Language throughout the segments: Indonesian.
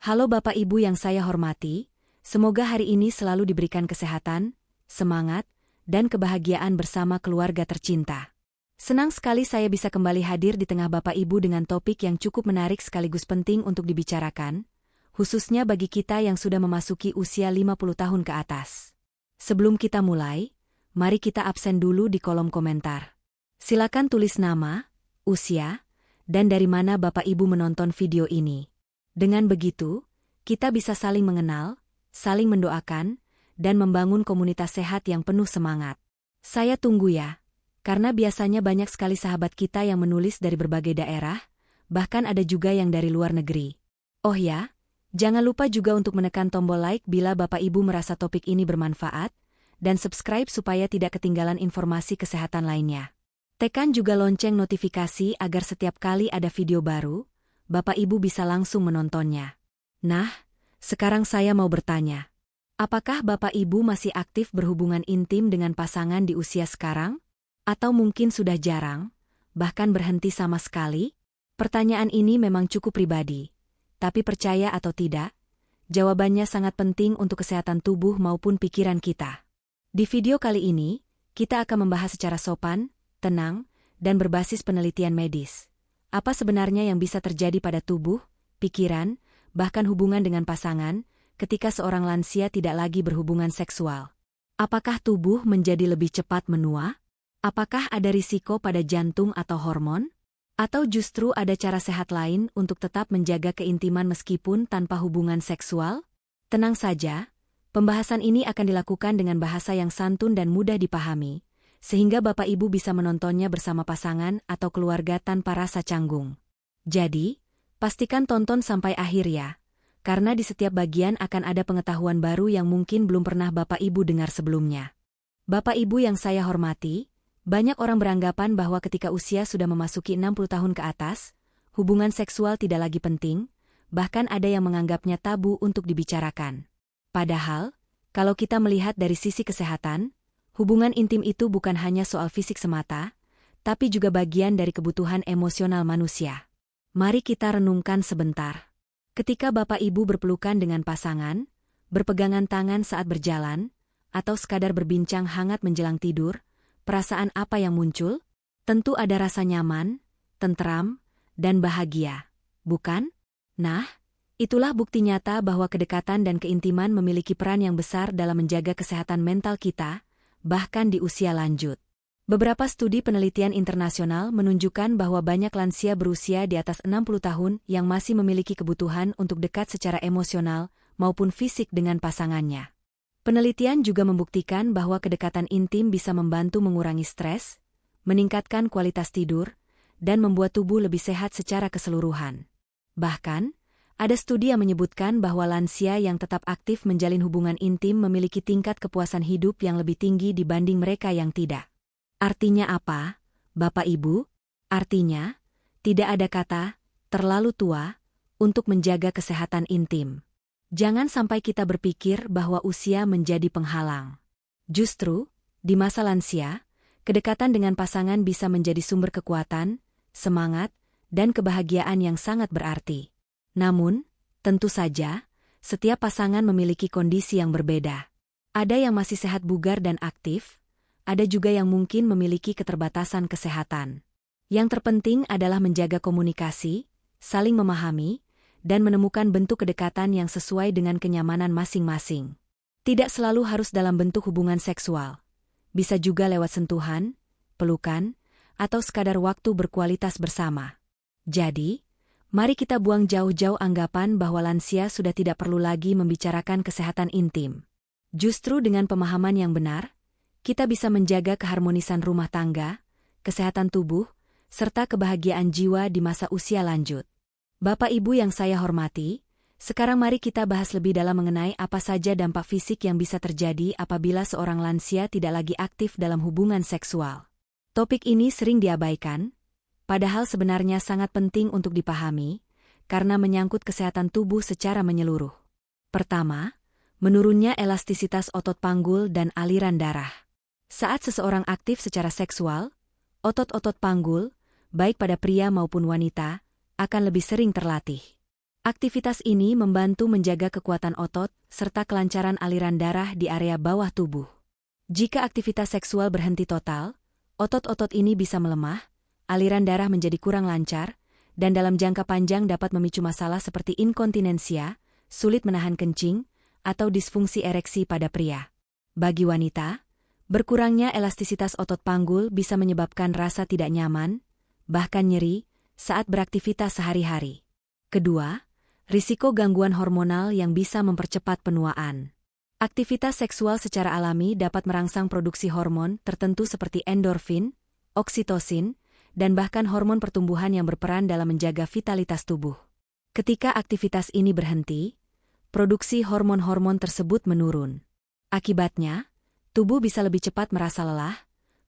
Halo Bapak Ibu yang saya hormati, semoga hari ini selalu diberikan kesehatan, semangat, dan kebahagiaan bersama keluarga tercinta. Senang sekali saya bisa kembali hadir di tengah Bapak Ibu dengan topik yang cukup menarik sekaligus penting untuk dibicarakan, khususnya bagi kita yang sudah memasuki usia 50 tahun ke atas. Sebelum kita mulai, mari kita absen dulu di kolom komentar. Silakan tulis nama, usia, dan dari mana Bapak Ibu menonton video ini. Dengan begitu, kita bisa saling mengenal, saling mendoakan, dan membangun komunitas sehat yang penuh semangat. Saya tunggu ya, karena biasanya banyak sekali sahabat kita yang menulis dari berbagai daerah, bahkan ada juga yang dari luar negeri. Oh ya, jangan lupa juga untuk menekan tombol like bila Bapak Ibu merasa topik ini bermanfaat, dan subscribe supaya tidak ketinggalan informasi kesehatan lainnya. Tekan juga lonceng notifikasi agar setiap kali ada video baru, Bapak Ibu bisa langsung menontonnya. Nah, sekarang saya mau bertanya. Apakah Bapak Ibu masih aktif berhubungan intim dengan pasangan di usia sekarang? Atau mungkin sudah jarang, bahkan berhenti sama sekali? Pertanyaan ini memang cukup pribadi. Tapi percaya atau tidak, jawabannya sangat penting untuk kesehatan tubuh maupun pikiran kita. Di video kali ini, kita akan membahas secara sopan, tenang, dan berbasis penelitian medis. Apa sebenarnya yang bisa terjadi pada tubuh, pikiran, bahkan hubungan dengan pasangan, ketika seorang lansia tidak lagi berhubungan seksual? Apakah tubuh menjadi lebih cepat menua? Apakah ada risiko pada jantung atau hormon? Atau justru ada cara sehat lain untuk tetap menjaga keintiman meskipun tanpa hubungan seksual? Tenang saja, pembahasan ini akan dilakukan dengan bahasa yang santun dan mudah dipahami, sehingga Bapak Ibu bisa menontonnya bersama pasangan atau keluarga tanpa rasa canggung. Jadi, pastikan tonton sampai akhir ya, karena di setiap bagian akan ada pengetahuan baru yang mungkin belum pernah Bapak Ibu dengar sebelumnya. Bapak Ibu yang saya hormati, banyak orang beranggapan bahwa ketika usia sudah memasuki 60 tahun ke atas, hubungan seksual tidak lagi penting, bahkan ada yang menganggapnya tabu untuk dibicarakan. Padahal, kalau kita melihat dari sisi kesehatan, hubungan intim itu bukan hanya soal fisik semata, tapi juga bagian dari kebutuhan emosional manusia. Mari kita renungkan sebentar. Ketika Bapak Ibu berpelukan dengan pasangan, berpegangan tangan saat berjalan, atau sekadar berbincang hangat menjelang tidur, perasaan apa yang muncul? Tentu ada rasa nyaman, tentram, dan bahagia, bukan? Nah, itulah bukti nyata bahwa kedekatan dan keintiman memiliki peran yang besar dalam menjaga kesehatan mental kita, bahkan di usia lanjut. Beberapa studi penelitian internasional menunjukkan bahwa banyak lansia berusia di atas 60 tahun yang masih memiliki kebutuhan untuk dekat secara emosional maupun fisik dengan pasangannya. Penelitian juga membuktikan bahwa kedekatan intim bisa membantu mengurangi stres, meningkatkan kualitas tidur, dan membuat tubuh lebih sehat secara keseluruhan. Bahkan, ada studi yang menyebutkan bahwa lansia yang tetap aktif menjalin hubungan intim memiliki tingkat kepuasan hidup yang lebih tinggi dibanding mereka yang tidak. Artinya apa, Bapak Ibu? Artinya, tidak ada kata terlalu tua untuk menjaga kesehatan intim. Jangan sampai kita berpikir bahwa usia menjadi penghalang. Justru, di masa lansia, kedekatan dengan pasangan bisa menjadi sumber kekuatan, semangat, dan kebahagiaan yang sangat berarti. Namun, tentu saja, setiap pasangan memiliki kondisi yang berbeda. Ada yang masih sehat bugar dan aktif, ada juga yang mungkin memiliki keterbatasan kesehatan. Yang terpenting adalah menjaga komunikasi, saling memahami, dan menemukan bentuk kedekatan yang sesuai dengan kenyamanan masing-masing. Tidak selalu harus dalam bentuk hubungan seksual. Bisa juga lewat sentuhan, pelukan, atau sekadar waktu berkualitas bersama. Jadi, mari kita buang jauh-jauh anggapan bahwa lansia sudah tidak perlu lagi membicarakan kesehatan intim. Justru dengan pemahaman yang benar, kita bisa menjaga keharmonisan rumah tangga, kesehatan tubuh, serta kebahagiaan jiwa di masa usia lanjut. Bapak Ibu yang saya hormati, sekarang mari kita bahas lebih dalam mengenai apa saja dampak fisik yang bisa terjadi apabila seorang lansia tidak lagi aktif dalam hubungan seksual. Topik ini sering diabaikan, padahal sebenarnya sangat penting untuk dipahami, karena menyangkut kesehatan tubuh secara menyeluruh. Pertama, menurunnya elastisitas otot panggul dan aliran darah. Saat seseorang aktif secara seksual, otot-otot panggul, baik pada pria maupun wanita, akan lebih sering terlatih. Aktivitas ini membantu menjaga kekuatan otot serta kelancaran aliran darah di area bawah tubuh. Jika aktivitas seksual berhenti total, otot-otot ini bisa melemah, aliran darah menjadi kurang lancar, dan dalam jangka panjang dapat memicu masalah seperti inkontinensia, sulit menahan kencing, atau disfungsi ereksi pada pria. Bagi wanita, berkurangnya elastisitas otot panggul bisa menyebabkan rasa tidak nyaman, bahkan nyeri, saat beraktivitas sehari-hari. Kedua, risiko gangguan hormonal yang bisa mempercepat penuaan. Aktivitas seksual secara alami dapat merangsang produksi hormon tertentu seperti endorfin, oksitosin, dan bahkan hormon pertumbuhan yang berperan dalam menjaga vitalitas tubuh. Ketika aktivitas ini berhenti, produksi hormon-hormon tersebut menurun. Akibatnya, tubuh bisa lebih cepat merasa lelah,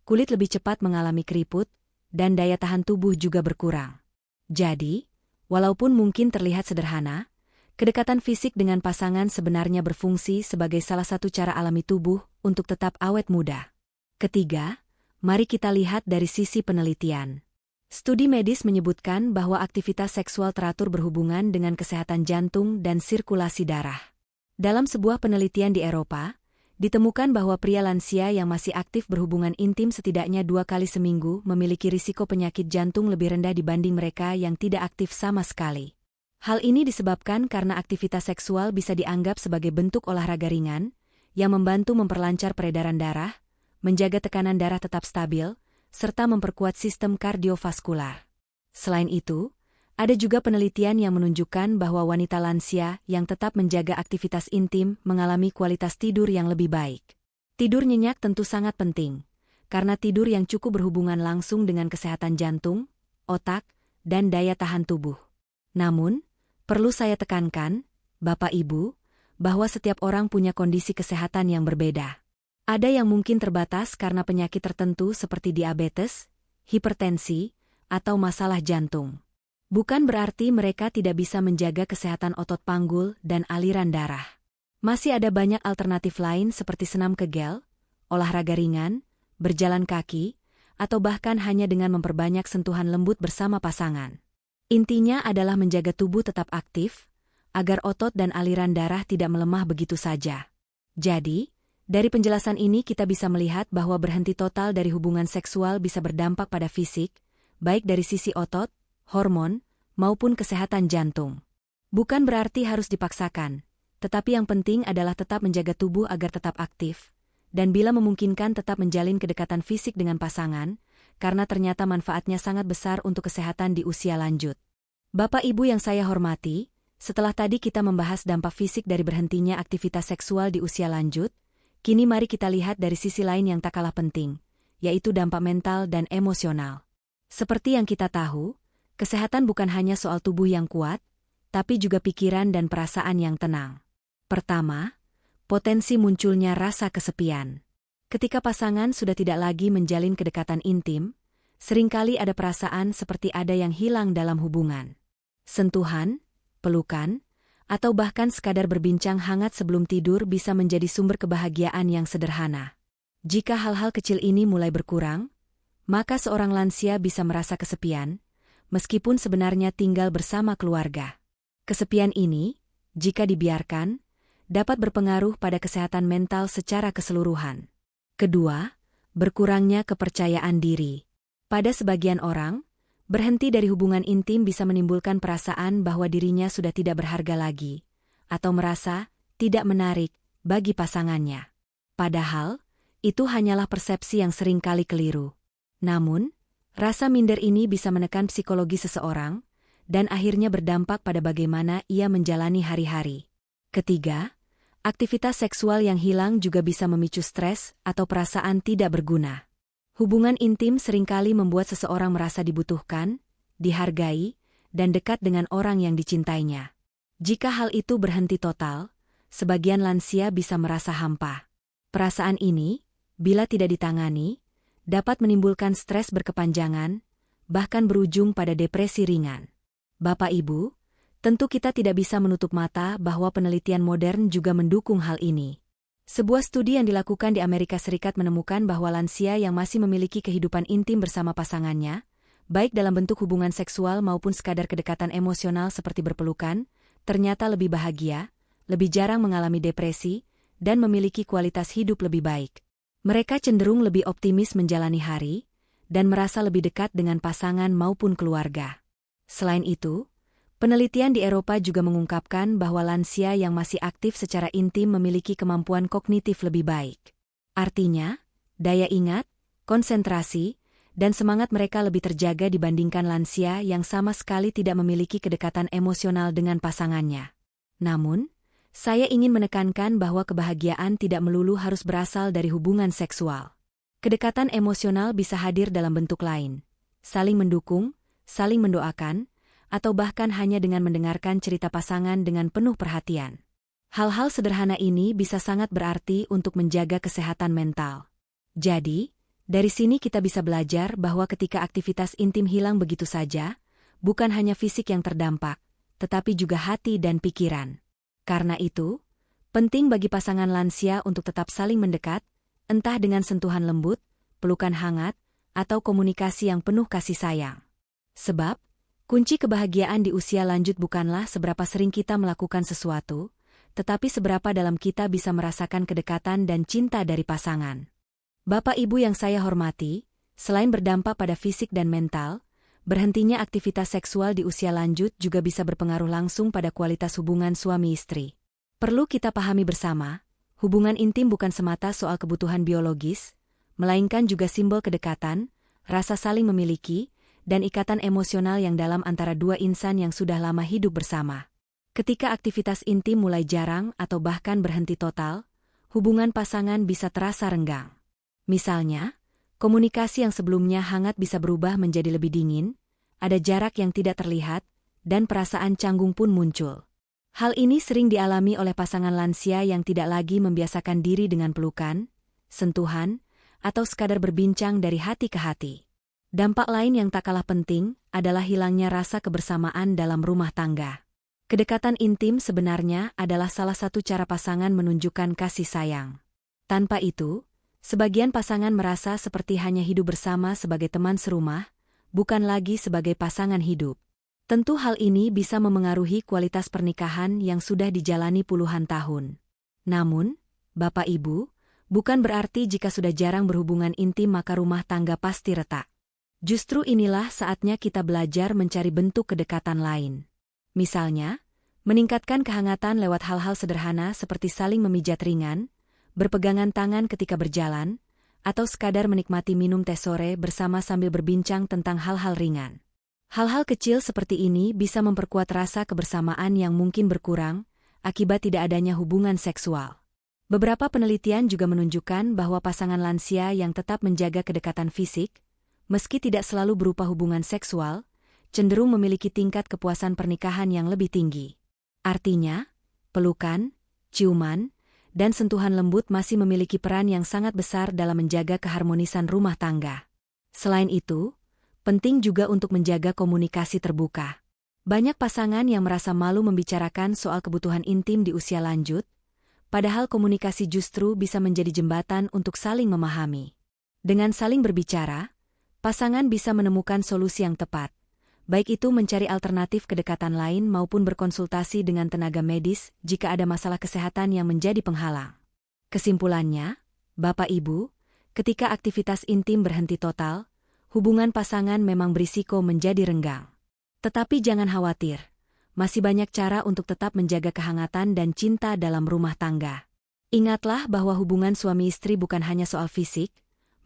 kulit lebih cepat mengalami keriput, dan daya tahan tubuh juga berkurang. Jadi, walaupun mungkin terlihat sederhana, kedekatan fisik dengan pasangan sebenarnya berfungsi sebagai salah satu cara alami tubuh untuk tetap awet muda. Ketiga, mari kita lihat dari sisi penelitian. Studi medis menyebutkan bahwa aktivitas seksual teratur berhubungan dengan kesehatan jantung dan sirkulasi darah. Dalam sebuah penelitian di Eropa, ditemukan bahwa pria lansia yang masih aktif berhubungan intim setidaknya 2 kali seminggu memiliki risiko penyakit jantung lebih rendah dibanding mereka yang tidak aktif sama sekali. Hal ini disebabkan karena aktivitas seksual bisa dianggap sebagai bentuk olahraga ringan, yang membantu memperlancar peredaran darah, menjaga tekanan darah tetap stabil, serta memperkuat sistem kardiovaskular. Selain itu, ada juga penelitian yang menunjukkan bahwa wanita lansia yang tetap menjaga aktivitas intim mengalami kualitas tidur yang lebih baik. Tidur nyenyak tentu sangat penting, karena tidur yang cukup berhubungan langsung dengan kesehatan jantung, otak, dan daya tahan tubuh. Namun, perlu saya tekankan, Bapak Ibu, bahwa setiap orang punya kondisi kesehatan yang berbeda. Ada yang mungkin terbatas karena penyakit tertentu seperti diabetes, hipertensi, atau masalah jantung. Bukan berarti mereka tidak bisa menjaga kesehatan otot panggul dan aliran darah. Masih ada banyak alternatif lain seperti senam kegel, olahraga ringan, berjalan kaki, atau bahkan hanya dengan memperbanyak sentuhan lembut bersama pasangan. Intinya adalah menjaga tubuh tetap aktif, agar otot dan aliran darah tidak melemah begitu saja. Jadi, dari penjelasan ini kita bisa melihat bahwa berhenti total dari hubungan seksual bisa berdampak pada fisik, baik dari sisi otot, hormon, maupun kesehatan jantung. Bukan berarti harus dipaksakan, tetapi yang penting adalah tetap menjaga tubuh agar tetap aktif, dan bila memungkinkan tetap menjalin kedekatan fisik dengan pasangan, karena ternyata manfaatnya sangat besar untuk kesehatan di usia lanjut. Bapak Ibu yang saya hormati, setelah tadi kita membahas dampak fisik dari berhentinya aktivitas seksual di usia lanjut, kini mari kita lihat dari sisi lain yang tak kalah penting, yaitu dampak mental dan emosional. Seperti yang kita tahu, kesehatan bukan hanya soal tubuh yang kuat, tapi juga pikiran dan perasaan yang tenang. Pertama, potensi munculnya rasa kesepian. Ketika pasangan sudah tidak lagi menjalin kedekatan intim, seringkali ada perasaan seperti ada yang hilang dalam hubungan. Sentuhan, pelukan, atau bahkan sekadar berbincang hangat sebelum tidur bisa menjadi sumber kebahagiaan yang sederhana. Jika hal-hal kecil ini mulai berkurang, maka seorang lansia bisa merasa kesepian, meskipun sebenarnya tinggal bersama keluarga. Kesepian ini, jika dibiarkan, dapat berpengaruh pada kesehatan mental secara keseluruhan. Kedua, berkurangnya kepercayaan diri. Pada sebagian orang, berhenti dari hubungan intim bisa menimbulkan perasaan bahwa dirinya sudah tidak berharga lagi, atau merasa tidak menarik bagi pasangannya. Padahal, itu hanyalah persepsi yang seringkali keliru. Namun, rasa minder ini bisa menekan psikologi seseorang, dan akhirnya berdampak pada bagaimana ia menjalani hari-hari. Ketiga, aktivitas seksual yang hilang juga bisa memicu stres atau perasaan tidak berguna. Hubungan intim seringkali membuat seseorang merasa dibutuhkan, dihargai, dan dekat dengan orang yang dicintainya. Jika hal itu berhenti total, sebagian lansia bisa merasa hampa. Perasaan ini, bila tidak ditangani, dapat menimbulkan stres berkepanjangan, bahkan berujung pada depresi ringan. Bapak Ibu, tentu kita tidak bisa menutup mata bahwa penelitian modern juga mendukung hal ini. Sebuah studi yang dilakukan di Amerika Serikat menemukan bahwa lansia yang masih memiliki kehidupan intim bersama pasangannya, baik dalam bentuk hubungan seksual maupun sekadar kedekatan emosional seperti berpelukan, ternyata lebih bahagia, lebih jarang mengalami depresi, dan memiliki kualitas hidup lebih baik. Mereka cenderung lebih optimis menjalani hari, dan merasa lebih dekat dengan pasangan maupun keluarga. Selain itu, penelitian di Eropa juga mengungkapkan bahwa lansia yang masih aktif secara intim memiliki kemampuan kognitif lebih baik. Artinya, daya ingat, konsentrasi, dan semangat mereka lebih terjaga dibandingkan lansia yang sama sekali tidak memiliki kedekatan emosional dengan pasangannya. Namun, saya ingin menekankan bahwa kebahagiaan tidak melulu harus berasal dari hubungan seksual. Kedekatan emosional bisa hadir dalam bentuk lain, saling mendukung, saling mendoakan, atau bahkan hanya dengan mendengarkan cerita pasangan dengan penuh perhatian. Hal-hal sederhana ini bisa sangat berarti untuk menjaga kesehatan mental. Jadi, dari sini kita bisa belajar bahwa ketika aktivitas intim hilang begitu saja, bukan hanya fisik yang terdampak, tetapi juga hati dan pikiran. Karena itu, penting bagi pasangan lansia untuk tetap saling mendekat, entah dengan sentuhan lembut, pelukan hangat, atau komunikasi yang penuh kasih sayang. Sebab, kunci kebahagiaan di usia lanjut bukanlah seberapa sering kita melakukan sesuatu, tetapi seberapa dalam kita bisa merasakan kedekatan dan cinta dari pasangan. Bapak Ibu yang saya hormati, selain berdampak pada fisik dan mental, berhentinya aktivitas seksual di usia lanjut juga bisa berpengaruh langsung pada kualitas hubungan suami istri. Perlu kita pahami bersama, hubungan intim bukan semata soal kebutuhan biologis, melainkan juga simbol kedekatan, rasa saling memiliki, dan ikatan emosional yang dalam antara dua insan yang sudah lama hidup bersama. Ketika aktivitas intim mulai jarang atau bahkan berhenti total, hubungan pasangan bisa terasa renggang. Misalnya, komunikasi yang sebelumnya hangat bisa berubah menjadi lebih dingin, ada jarak yang tidak terlihat, dan perasaan canggung pun muncul. Hal ini sering dialami oleh pasangan lansia yang tidak lagi membiasakan diri dengan pelukan, sentuhan, atau sekadar berbincang dari hati ke hati. Dampak lain yang tak kalah penting adalah hilangnya rasa kebersamaan dalam rumah tangga. Kedekatan intim sebenarnya adalah salah satu cara pasangan menunjukkan kasih sayang. Tanpa itu, sebagian pasangan merasa seperti hanya hidup bersama sebagai teman serumah, bukan lagi sebagai pasangan hidup. Tentu hal ini bisa memengaruhi kualitas pernikahan yang sudah dijalani puluhan tahun. Namun, Bapak Ibu, bukan berarti jika sudah jarang berhubungan intim maka rumah tangga pasti retak. Justru inilah saatnya kita belajar mencari bentuk kedekatan lain. Misalnya, meningkatkan kehangatan lewat hal-hal sederhana seperti saling memijat ringan, berpegangan tangan ketika berjalan, atau sekadar menikmati minum teh sore bersama sambil berbincang tentang hal-hal ringan. Hal-hal kecil seperti ini bisa memperkuat rasa kebersamaan yang mungkin berkurang akibat tidak adanya hubungan seksual. Beberapa penelitian juga menunjukkan bahwa pasangan lansia yang tetap menjaga kedekatan fisik, meski tidak selalu berupa hubungan seksual, cenderung memiliki tingkat kepuasan pernikahan yang lebih tinggi. Artinya, pelukan, ciuman, dan sentuhan lembut masih memiliki peran yang sangat besar dalam menjaga keharmonisan rumah tangga. Selain itu, penting juga untuk menjaga komunikasi terbuka. Banyak pasangan yang merasa malu membicarakan soal kebutuhan intim di usia lanjut, padahal komunikasi justru bisa menjadi jembatan untuk saling memahami. Dengan saling berbicara, pasangan bisa menemukan solusi yang tepat, baik itu mencari alternatif kedekatan lain maupun berkonsultasi dengan tenaga medis jika ada masalah kesehatan yang menjadi penghalang. Kesimpulannya, Bapak Ibu, ketika aktivitas intim berhenti total, hubungan pasangan memang berisiko menjadi renggang. Tetapi jangan khawatir, masih banyak cara untuk tetap menjaga kehangatan dan cinta dalam rumah tangga. Ingatlah bahwa hubungan suami istri bukan hanya soal fisik,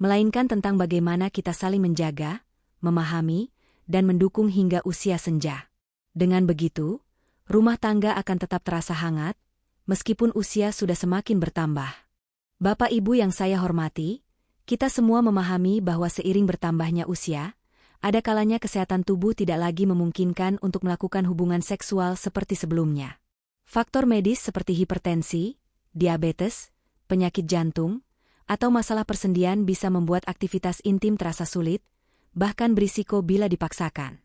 melainkan tentang bagaimana kita saling menjaga, memahami, dan mendukung hingga usia senja. Dengan begitu, rumah tangga akan tetap terasa hangat, meskipun usia sudah semakin bertambah. Bapak Ibu yang saya hormati, kita semua memahami bahwa seiring bertambahnya usia, ada kalanya kesehatan tubuh tidak lagi memungkinkan untuk melakukan hubungan seksual seperti sebelumnya. Faktor medis seperti hipertensi, diabetes, penyakit jantung, atau masalah persendian bisa membuat aktivitas intim terasa sulit, bahkan berisiko bila dipaksakan.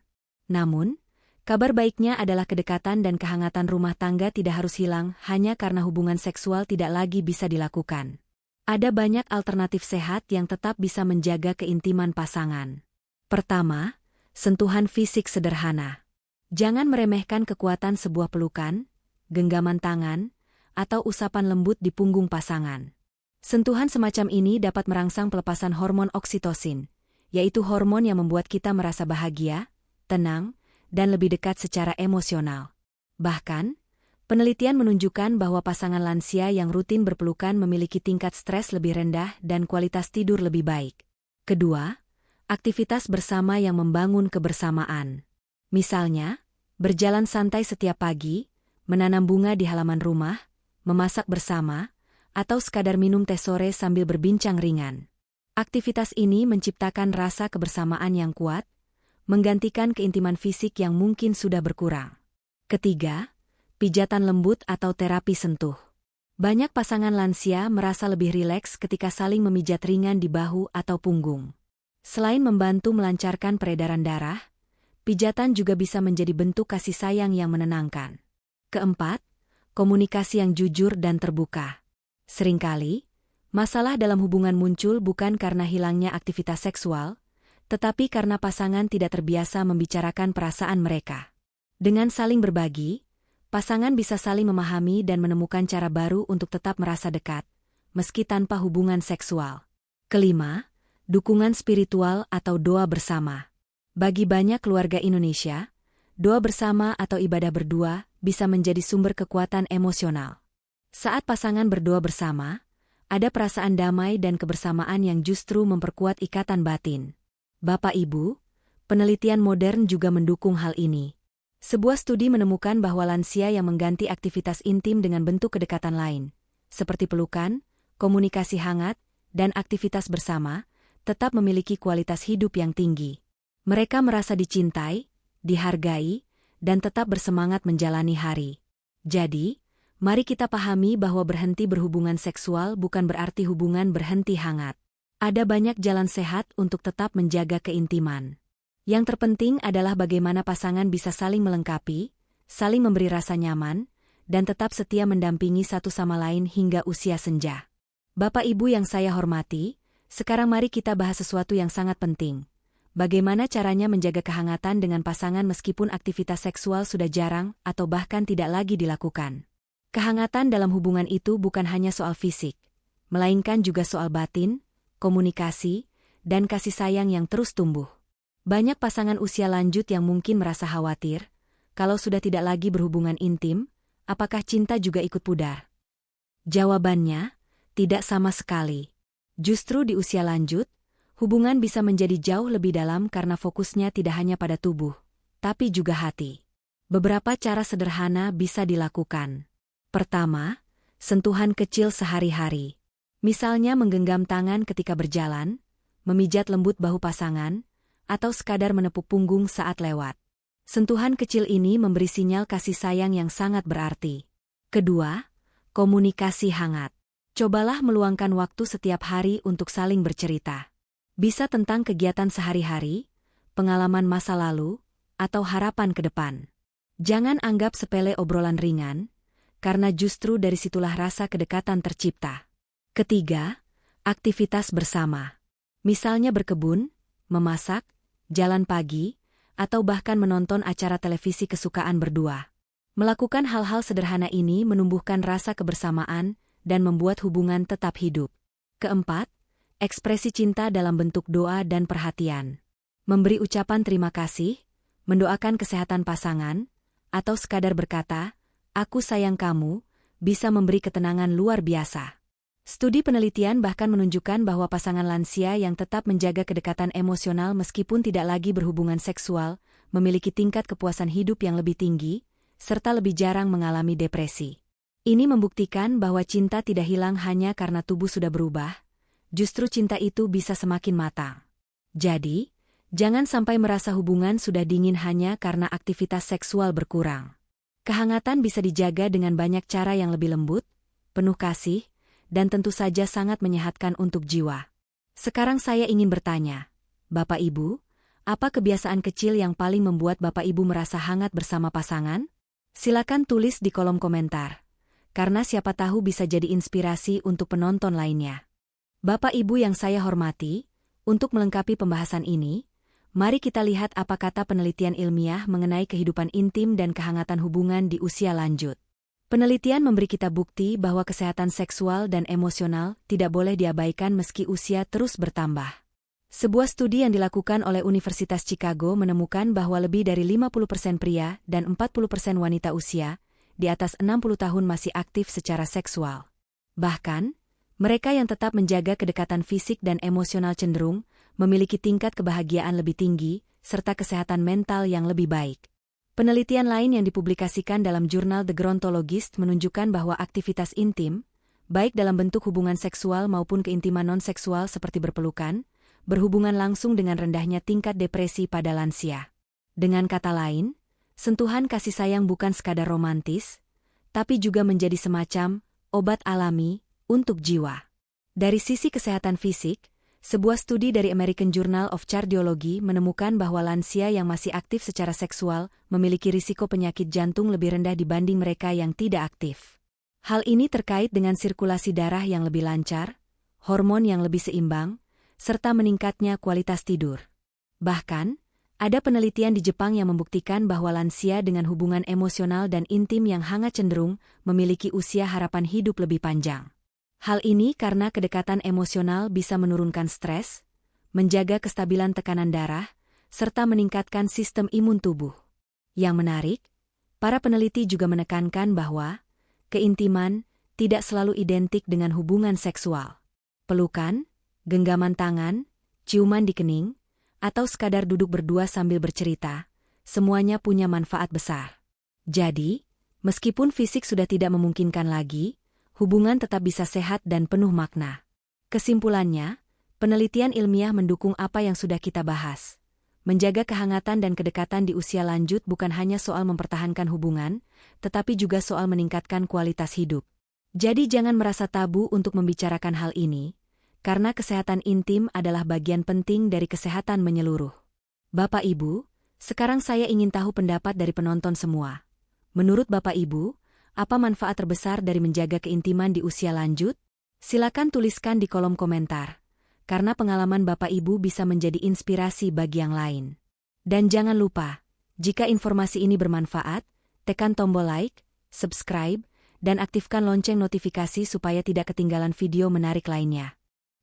Namun, kabar baiknya adalah kedekatan dan kehangatan rumah tangga tidak harus hilang hanya karena hubungan seksual tidak lagi bisa dilakukan. Ada banyak alternatif sehat yang tetap bisa menjaga keintiman pasangan. Pertama, sentuhan fisik sederhana. Jangan meremehkan kekuatan sebuah pelukan, genggaman tangan, atau usapan lembut di punggung pasangan. Sentuhan semacam ini dapat merangsang pelepasan hormon oksitosin, yaitu hormon yang membuat kita merasa bahagia, tenang, dan lebih dekat secara emosional. Bahkan, penelitian menunjukkan bahwa pasangan lansia yang rutin berpelukan memiliki tingkat stres lebih rendah dan kualitas tidur lebih baik. Kedua, aktivitas bersama yang membangun kebersamaan. Misalnya, berjalan santai setiap pagi, menanam bunga di halaman rumah, memasak bersama, atau sekadar minum teh sore sambil berbincang ringan. Aktivitas ini menciptakan rasa kebersamaan yang kuat, menggantikan keintiman fisik yang mungkin sudah berkurang. Ketiga, pijatan lembut atau terapi sentuh. Banyak pasangan lansia merasa lebih rileks ketika saling memijat ringan di bahu atau punggung. Selain membantu melancarkan peredaran darah, pijatan juga bisa menjadi bentuk kasih sayang yang menenangkan. Keempat, komunikasi yang jujur dan terbuka. Seringkali, masalah dalam hubungan muncul bukan karena hilangnya aktivitas seksual, tetapi karena pasangan tidak terbiasa membicarakan perasaan mereka. Dengan saling berbagi, pasangan bisa saling memahami dan menemukan cara baru untuk tetap merasa dekat, meski tanpa hubungan seksual. Kelima, dukungan spiritual atau doa bersama. Bagi banyak keluarga Indonesia, doa bersama atau ibadah berdua bisa menjadi sumber kekuatan emosional. Saat pasangan berdoa bersama, ada perasaan damai dan kebersamaan yang justru memperkuat ikatan batin. Bapak Ibu, penelitian modern juga mendukung hal ini. Sebuah studi menemukan bahwa lansia yang mengganti aktivitas intim dengan bentuk kedekatan lain, seperti pelukan, komunikasi hangat, dan aktivitas bersama, tetap memiliki kualitas hidup yang tinggi. Mereka merasa dicintai, dihargai, dan tetap bersemangat menjalani hari. Jadi, mari kita pahami bahwa berhenti berhubungan seksual bukan berarti hubungan berhenti hangat. Ada banyak jalan sehat untuk tetap menjaga keintiman. Yang terpenting adalah bagaimana pasangan bisa saling melengkapi, saling memberi rasa nyaman, dan tetap setia mendampingi satu sama lain hingga usia senja. Bapak Ibu yang saya hormati, sekarang mari kita bahas sesuatu yang sangat penting. Bagaimana caranya menjaga kehangatan dengan pasangan meskipun aktivitas seksual sudah jarang atau bahkan tidak lagi dilakukan. Kehangatan dalam hubungan itu bukan hanya soal fisik, melainkan juga soal batin, komunikasi, dan kasih sayang yang terus tumbuh. Banyak pasangan usia lanjut yang mungkin merasa khawatir, kalau sudah tidak lagi berhubungan intim, apakah cinta juga ikut pudar? Jawabannya, tidak sama sekali. Justru di usia lanjut, hubungan bisa menjadi jauh lebih dalam karena fokusnya tidak hanya pada tubuh, tapi juga hati. Beberapa cara sederhana bisa dilakukan. Pertama, sentuhan kecil sehari-hari. Misalnya menggenggam tangan ketika berjalan, memijat lembut bahu pasangan, atau sekadar menepuk punggung saat lewat. Sentuhan kecil ini memberi sinyal kasih sayang yang sangat berarti. Kedua, komunikasi hangat. Cobalah meluangkan waktu setiap hari untuk saling bercerita. Bisa tentang kegiatan sehari-hari, pengalaman masa lalu, atau harapan ke depan. Jangan anggap sepele obrolan ringan, karena justru dari situlah rasa kedekatan tercipta. Ketiga, aktivitas bersama. Misalnya berkebun, memasak, jalan pagi, atau bahkan menonton acara televisi kesukaan berdua. Melakukan hal-hal sederhana ini menumbuhkan rasa kebersamaan dan membuat hubungan tetap hidup. Keempat, ekspresi cinta dalam bentuk doa dan perhatian. Memberi ucapan terima kasih, mendoakan kesehatan pasangan, atau sekadar berkata, "Aku sayang kamu," bisa memberi ketenangan luar biasa. Studi penelitian bahkan menunjukkan bahwa pasangan lansia yang tetap menjaga kedekatan emosional meskipun tidak lagi berhubungan seksual, memiliki tingkat kepuasan hidup yang lebih tinggi, serta lebih jarang mengalami depresi. Ini membuktikan bahwa cinta tidak hilang hanya karena tubuh sudah berubah, justru cinta itu bisa semakin matang. Jadi, jangan sampai merasa hubungan sudah dingin hanya karena aktivitas seksual berkurang. Kehangatan bisa dijaga dengan banyak cara yang lebih lembut, penuh kasih, dan tentu saja sangat menyehatkan untuk jiwa. Sekarang saya ingin bertanya, Bapak Ibu, apa kebiasaan kecil yang paling membuat Bapak Ibu merasa hangat bersama pasangan? Silakan tulis di kolom komentar. Karena siapa tahu bisa jadi inspirasi untuk penonton lainnya. Bapak Ibu yang saya hormati, untuk melengkapi pembahasan ini, Mari kita lihat apa kata penelitian ilmiah mengenai kehidupan intim dan kehangatan hubungan di usia lanjut. Penelitian memberi kita bukti bahwa kesehatan seksual dan emosional tidak boleh diabaikan meski usia terus bertambah. Sebuah studi yang dilakukan oleh Universitas Chicago menemukan bahwa lebih dari 50% pria dan 40% wanita usia di atas 60 tahun masih aktif secara seksual. Bahkan, mereka yang tetap menjaga kedekatan fisik dan emosional cenderung memiliki tingkat kebahagiaan lebih tinggi, serta kesehatan mental yang lebih baik. Penelitian lain yang dipublikasikan dalam jurnal The Gerontologist menunjukkan bahwa aktivitas intim, baik dalam bentuk hubungan seksual maupun keintiman non-seksual seperti berpelukan, berhubungan langsung dengan rendahnya tingkat depresi pada lansia. Dengan kata lain, sentuhan kasih sayang bukan sekadar romantis, tapi juga menjadi semacam obat alami untuk jiwa. Dari sisi kesehatan fisik, sebuah studi dari American Journal of Cardiology menemukan bahwa lansia yang masih aktif secara seksual memiliki risiko penyakit jantung lebih rendah dibanding mereka yang tidak aktif. Hal ini terkait dengan sirkulasi darah yang lebih lancar, hormon yang lebih seimbang, serta meningkatnya kualitas tidur. Bahkan, ada penelitian di Jepang yang membuktikan bahwa lansia dengan hubungan emosional dan intim yang hangat cenderung memiliki usia harapan hidup lebih panjang. Hal ini karena kedekatan emosional bisa menurunkan stres, menjaga kestabilan tekanan darah, serta meningkatkan sistem imun tubuh. Yang menarik, para peneliti juga menekankan bahwa keintiman tidak selalu identik dengan hubungan seksual. Pelukan, genggaman tangan, ciuman di kening, atau sekadar duduk berdua sambil bercerita, semuanya punya manfaat besar. Jadi, meskipun fisik sudah tidak memungkinkan lagi, hubungan tetap bisa sehat dan penuh makna. Kesimpulannya, penelitian ilmiah mendukung apa yang sudah kita bahas. Menjaga kehangatan dan kedekatan di usia lanjut bukan hanya soal mempertahankan hubungan, tetapi juga soal meningkatkan kualitas hidup. Jadi jangan merasa tabu untuk membicarakan hal ini, karena kesehatan intim adalah bagian penting dari kesehatan menyeluruh. Bapak Ibu, sekarang saya ingin tahu pendapat dari penonton semua. Menurut Bapak Ibu, apa manfaat terbesar dari menjaga keintiman di usia lanjut? Silakan tuliskan di kolom komentar, karena pengalaman Bapak Ibu bisa menjadi inspirasi bagi yang lain. Dan jangan lupa, jika informasi ini bermanfaat, tekan tombol like, subscribe, dan aktifkan lonceng notifikasi supaya tidak ketinggalan video menarik lainnya.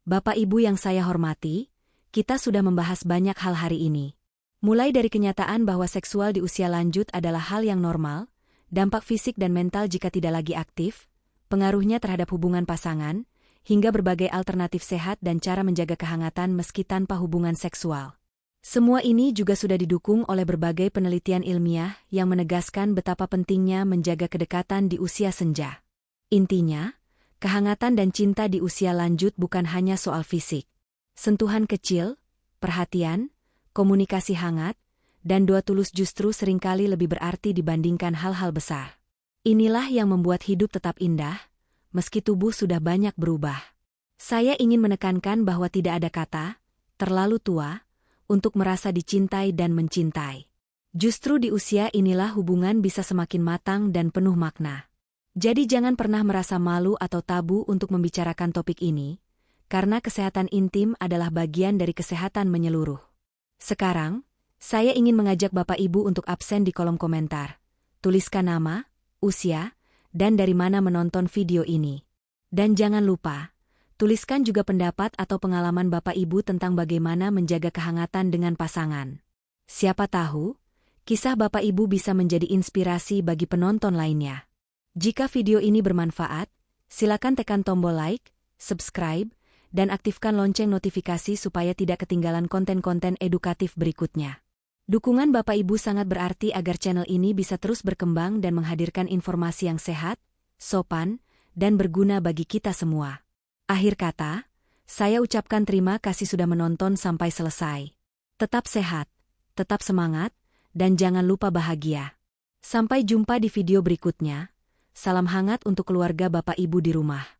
Bapak Ibu yang saya hormati, kita sudah membahas banyak hal hari ini. Mulai dari kenyataan bahwa seksual di usia lanjut adalah hal yang normal, dampak fisik dan mental jika tidak lagi aktif, pengaruhnya terhadap hubungan pasangan, hingga berbagai alternatif sehat dan cara menjaga kehangatan meski tanpa hubungan seksual. Semua ini juga sudah didukung oleh berbagai penelitian ilmiah yang menegaskan betapa pentingnya menjaga kedekatan di usia senja. Intinya, kehangatan dan cinta di usia lanjut bukan hanya soal fisik. Sentuhan kecil, perhatian, komunikasi hangat, dan doa tulus justru seringkali lebih berarti dibandingkan hal-hal besar. Inilah yang membuat hidup tetap indah, meski tubuh sudah banyak berubah. Saya ingin menekankan bahwa tidak ada kata terlalu tua untuk merasa dicintai dan mencintai. Justru di usia inilah hubungan bisa semakin matang dan penuh makna. Jadi jangan pernah merasa malu atau tabu untuk membicarakan topik ini, karena kesehatan intim adalah bagian dari kesehatan menyeluruh. Sekarang, saya ingin mengajak Bapak Ibu untuk absen di kolom komentar. Tuliskan nama, usia, dan dari mana menonton video ini. Dan jangan lupa, tuliskan juga pendapat atau pengalaman Bapak Ibu tentang bagaimana menjaga kehangatan dengan pasangan. Siapa tahu, kisah Bapak Ibu bisa menjadi inspirasi bagi penonton lainnya. Jika video ini bermanfaat, silakan tekan tombol like, subscribe, dan aktifkan lonceng notifikasi supaya tidak ketinggalan konten-konten edukatif berikutnya. Dukungan Bapak Ibu sangat berarti agar channel ini bisa terus berkembang dan menghadirkan informasi yang sehat, sopan, dan berguna bagi kita semua. Akhir kata, saya ucapkan terima kasih sudah menonton sampai selesai. Tetap sehat, tetap semangat, dan jangan lupa bahagia. Sampai jumpa di video berikutnya. Salam hangat untuk keluarga Bapak Ibu di rumah.